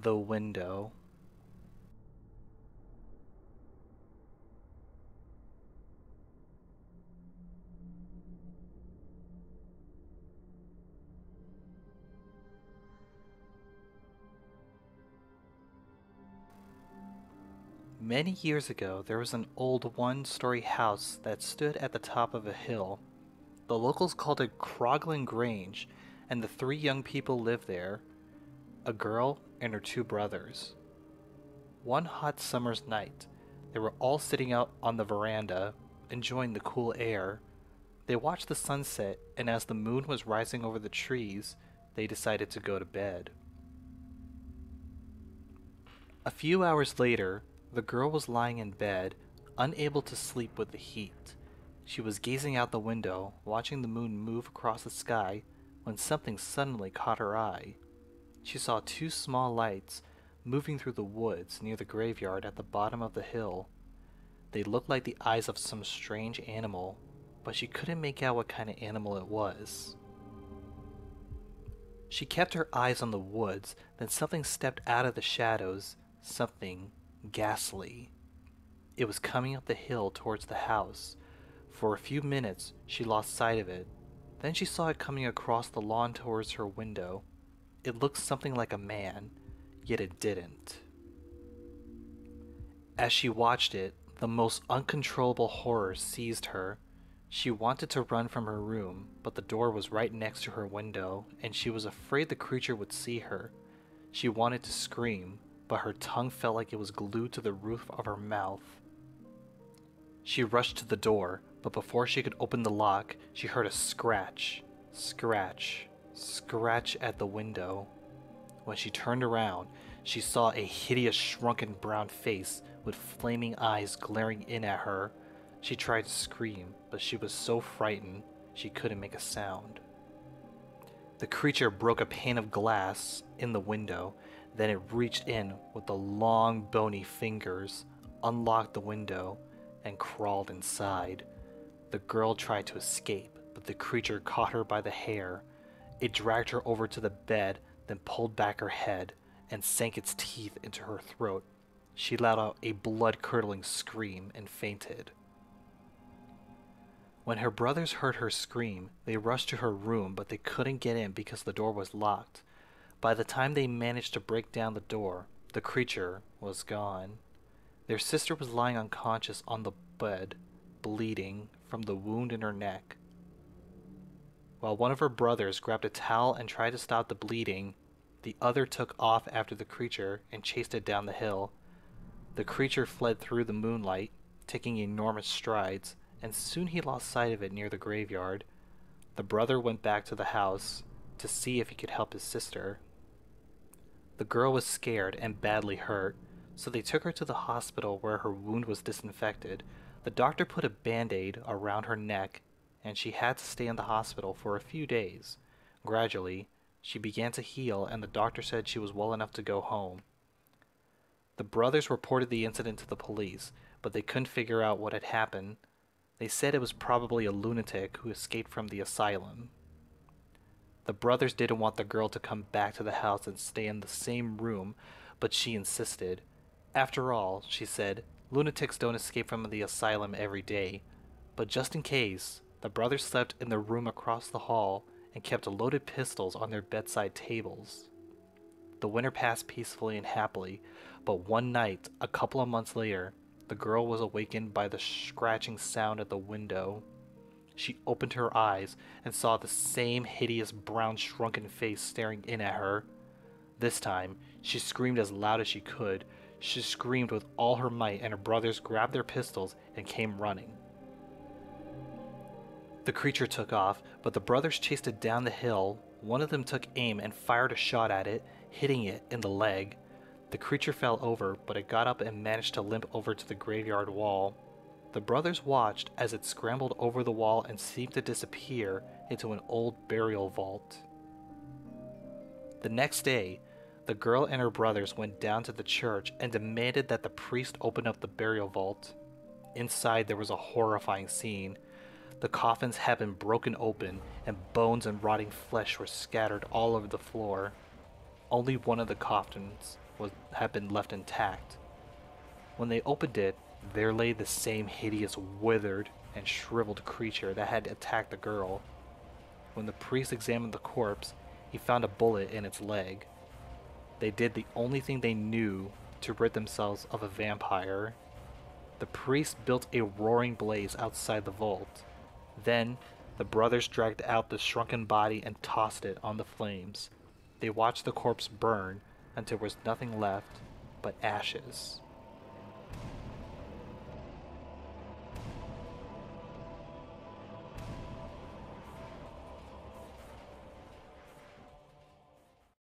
The Window. Many years ago, there was an old one-story house that stood at the top of a hill. The locals called it Croglin Grange, and the three young people lived there, a girl and her two brothers. One hot summer's night, they were all sitting out on the veranda, enjoying the cool air. They watched the sunset, and as the moon was rising over the trees, they decided to go to bed. A few hours later, the girl was lying in bed, unable to sleep with the heat. She was gazing out the window, watching the moon move across the sky, when something suddenly caught her eye. She saw two small lights moving through the woods near the graveyard at the bottom of the hill. They looked like the eyes of some strange animal, but she couldn't make out what kind of animal it was. She kept her eyes on the woods, then something stepped out of the shadows, something ghastly. It was coming up the hill towards the house. For a few minutes, she lost sight of it. Then she saw it coming across the lawn towards her window. It looked something like a man, yet it didn't. As she watched it, the most uncontrollable horror seized her. She wanted to run from her room, but the door was right next to her window, and she was afraid the creature would see her. She wanted to scream, but her tongue felt like it was glued to the roof of her mouth. She rushed to the door, but before she could open the lock, she heard a scratch, scratch, scratch at the window. When she turned around, she saw a hideous shrunken brown face with flaming eyes glaring in at her. She tried to scream, but she was so frightened she couldn't make a sound. The creature broke a pane of glass in the window, then it reached in with the long bony fingers, unlocked the window, and crawled inside. The girl tried to escape, but the creature caught her by the hair. It dragged her over to the bed, then pulled back her head and sank its teeth into her throat. She let out a blood-curdling scream and fainted. When her brothers heard her scream, they rushed to her room, but they couldn't get in because the door was locked. By the time they managed to break down the door, the creature was gone. Their sister was lying unconscious on the bed, bleeding from the wound in her neck. While one of her brothers grabbed a towel and tried to stop the bleeding, the other took off after the creature and chased it down the hill. The creature fled through the moonlight, taking enormous strides, and soon he lost sight of it near the graveyard. The brother went back to the house to see if he could help his sister. The girl was scared and badly hurt, so they took her to the hospital where her wound was disinfected. The doctor put a band-aid around her neck, and she had to stay in the hospital for a few days. Gradually, she began to heal, and the doctor said she was well enough to go home. The brothers reported the incident to the police, but they couldn't figure out what had happened. They said it was probably a lunatic who escaped from the asylum. The brothers didn't want the girl to come back to the house and stay in the same room, but she insisted. After all, she said, lunatics don't escape from the asylum every day. But just in case, the brothers slept in the room across the hall and kept loaded pistols on their bedside tables. The winter passed peacefully and happily, but one night, a couple of months later, the girl was awakened by the scratching sound at the window. She opened her eyes and saw the same hideous brown shrunken face staring in at her. This time, she screamed as loud as she could. She screamed with all her might, and her brothers grabbed their pistols and came running. The creature took off, but the brothers chased it down the hill. One of them took aim and fired a shot at it, hitting it in the leg. The creature fell over, but it got up and managed to limp over to the graveyard wall. The brothers watched as it scrambled over the wall and seemed to disappear into an old burial vault. The next day, the girl and her brothers went down to the church and demanded that the priest open up the burial vault. Inside there was a horrifying scene. The coffins had been broken open, and bones and rotting flesh were scattered all over the floor. Only one of the coffins had been left intact. When they opened it, there lay the same hideous, withered, and shriveled creature that had attacked the girl. When the priest examined the corpse, he found a bullet in its leg. They did the only thing they knew to rid themselves of a vampire. The priest built a roaring blaze outside the vault. Then, the brothers dragged out the shrunken body and tossed it on the flames. They watched the corpse burn until there was nothing left but ashes.